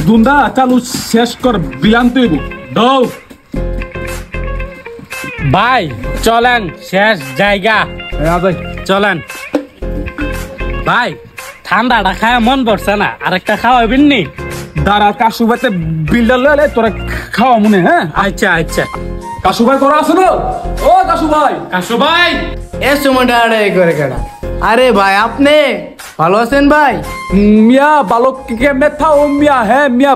দুন্দা চালু শেষ কর বিলান তুই দাও ভাই চলেন শেষ জায়গা চলেন ভাই ঠান্ডাটা খায় মন পড়ছে না আরেকটা খাওয়াবেন নি দাঁড়া কাশুবাইতে বিলটা লয়ে তোরা খাওয়া মনে হ্যাঁ আচ্ছা আচ্ছা কাশুভাই করা আছে না ও কাশুভাই ভাই এ সময়টা করে কেডা আরে ভাই আপনি ভালো আছেন ভাই মিয়া বালক কেমনে থাও মিয়া হ্যাঁ মিয়া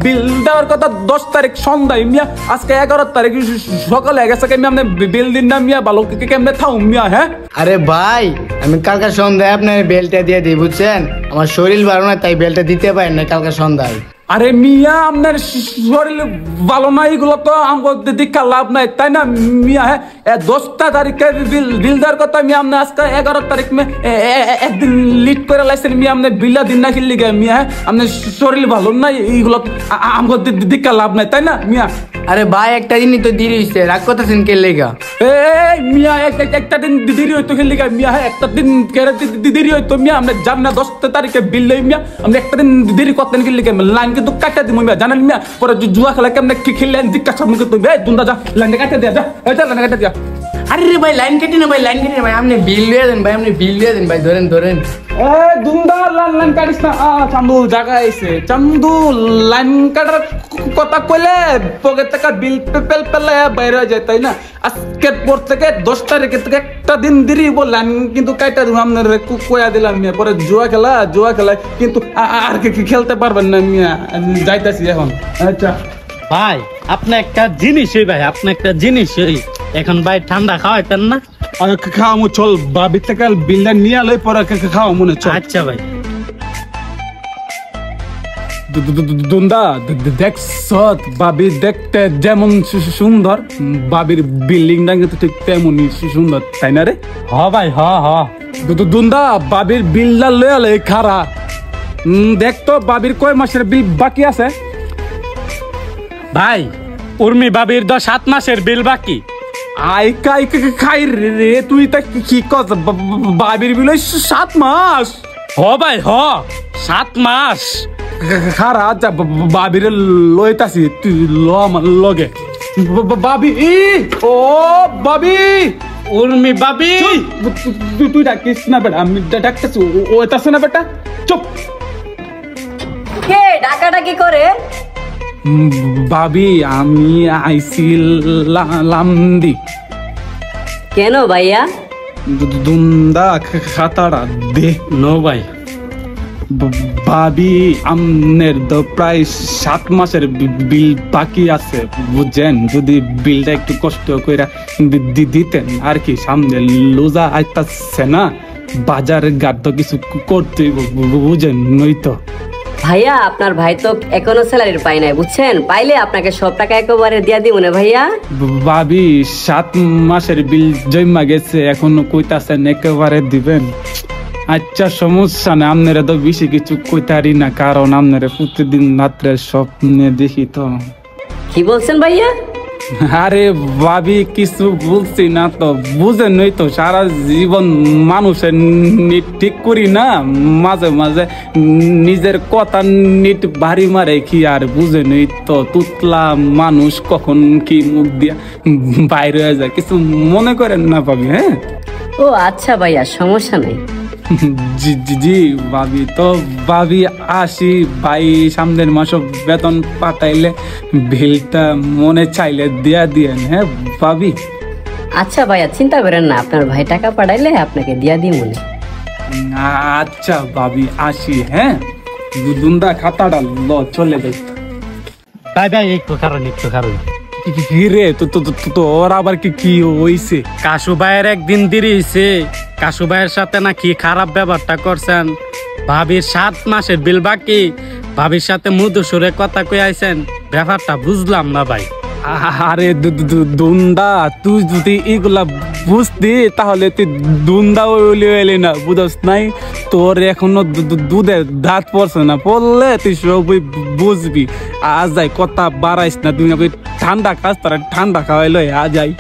বিল দেওয়ার কথা 10 তারিখ সন্ধ্যায় মিয়া আজকে 11 তারিখ সকালে গেছে মিয়া আপনি বিল দিন না মিয়া বালক কেমনে থাও মিয়া হ্যাঁ আরে ভাই আমি কালকে সন্ধ্যায় আপনার বেলটা দিয়ে দিই বুঝছেন আমার শরীর ভালো না তাই বেলটা দিতে পারেন না কালকে সন্ধ্যায় আরে মিয়া আপনার শরীর ভালো না এগুলো তো আমাদের দীক্ষা লাভ নাই তাই না মিয়া হ্যাঁ 10 তারিখে বিল দেওয়ার কথা মিয়া আপনি আজকে 11 তারিখ মে একদিন লিট করে লাইছেন মিয়া আপনি বিলা দিন না খেললি গে মিয়া হ্যাঁ আপনার শরীর ভালো নাই এইগুলো আমাদের দীক্ষা লাভ নাই তাই না মিয়া আরে ভাই একটা দিনই তো দেরি হইছে রাগ করতেছেন কে লেগা এই মিয়া একটা দিন দেরি হইতো খেললি গে মিয়া হ্যাঁ একটা দিন দেরি হইতো মিয়া আপনি জান না 10 তারিখে বিল লই মিয়া আপনি একটা দিন দেরি করতেন খেললি গে লাইন কিন্তু কাটা দিমু মিয়া জানেন মিয়া পরে জুয়া খেলা কেমনে খেললেন দীক্ষা সামনে কিন্তু এই দুন্দা যা লাইন কাটা দিয়া যা এটা লাইন কাটা দিয়া আরে রে ভাই লাইন কেটে না ভাই লাইন কেটে না ভাই আপনি বিল দিয়ে দেন ভাই আপনি বিল দিয়ে দেন ভাই ধরেন এ দুন্দা লাইন কাটিস না চান্দু জায়গা আইছে চান্দু লাইন কাটার কথা কইলে পকেট থেকে বিল পেলে বাইরে যায় তাই না আজকের পর থেকে 10 তারিখে থেকে একটা দিন দেরি লাইন কিন্তু কাটা দিব আপনার কইয়া দিলাম মিয়া পরে জুয়া খেলা কিন্তু আর কি খেলতে পারবেন না মিয়া যাইতাছি এখন আচ্ছা ভাই আপনি একটা জিনিসই এখন ভাই ঠান্ডা খাওয়াইতেন না খাওয়ামু চল বাবি থেকে বিলটা নিয়ে লই পরে খাওয়া মনে চল আচ্ছা ভাই দুন্দা দেখছ বাবি দেখতে যেমন সুন্দর বাবির বিল্ডিংটা কিন্তু ঠিক তেমনই সুন্দর তাই না রে হ ভাই হ দুন্দা বাবির বিলটা লয়ে আলে খারা দেখতো বাবির কয় মাসের বিল বাকি আছে ভাই উর্মি বাবির 7 মাসের বিল বাকি খাই রে তুই তা কি কস বাবির বিল 7 মাস হ ভাই হ 7 মাস খারা যা বাবির লইতাছি তুই ল আমার লগে বাবি ও বাবি উর্মি বাবি তুই ডাকিস না বেটা আমি ডাকতেছি ওইতাছে না বেটা চুপ কে ডাকাডাকি করে বাবি আমি আইছি লামদি কেন ভাইয়া দুন্দা খাতাড়া দে নো ভাই ভাবি আমনের তো প্রায় 7 মাসের বিল বাকি আছে বুঝছেন যদি বিলটা একটু কষ্ট করে দিতেন আর কি সামনে লোজা আইতাছে না বাজার ঘাট তো কিছু করতে বুঝেন নয়তো ভাইয়া আপনার ভাই তো এখনো স্যালারি পাই নাই বুঝছেন পাইলে আপনাকে সব টাকা একেবারে দিয়া দিব না ভাইয়া ভাবি 7 মাসের বিল জমা গেছে এখনো কইতাছেন একেবারে দিবেন আচ্ছা সমস্যা না আপনারা তো বেশি কিছু কইতারি না কারণ আপনারা প্রতিদিন রাত্রে স্বপ্নে দেখি তো কি বলছেন ভাইয়া আরে ভাবি কিছু বলছি না তো বুঝেন নই তো সারা জীবন মানুষের নিট ঠিক করি না মাঝে মাঝে নিজের কথা নিট ভারী মারে কি আর বুঝেন নই তো তুতলা মানুষ কখন কি মুখ দিয়া বাইরে হয়ে যায় কিছু মনে করেন না ভাবি হ্যাঁ ও আচ্ছা ভাইয়া সমস্যা নেই জি জি জি ভাবি তো ভাবি আসি ভাই সামনের মাস বেতন পাঠাইলে বিলটা মনে চাইলে দিয়া দিয়েন হ্যাঁ ভাবি আচ্ছা ভাইয়া চিন্তা করেন না আপনার ভাই টাকা পাঠাইলে আপনাকে দিয়া দিই মনে আচ্ছা ভাবি আসি হ্যাঁ দুন্দা খাতাটা ল চলে যাই ভাই একটু কারণ কি রে তো ওর আবার কি হইছে কাশু ভাইয়ের একদিন দেরি হইছে কাশু ভাইয়ের সাথে না কি খারাপ ব্যবহারটা করছেন ভাবির 7 মাসের বিল বাকি ভাবির সাথে মৃদু সুরে কথা কই আইছেন ব্যাপারটা বুঝলাম না ভাই আরে দুন্দা তুই যদি এগুলা বুঝতি তাহলে তুই দুন্দা এলি না বুঝস নাই তোর এখনো দুধের দাঁত পড়ছে না পড়লে তুই সবই বুঝবি আজ যাই কথা বাড়াইস না তুই ঠান্ডা খাস তারা ঠান্ডা খাওয়াইলো আ যাই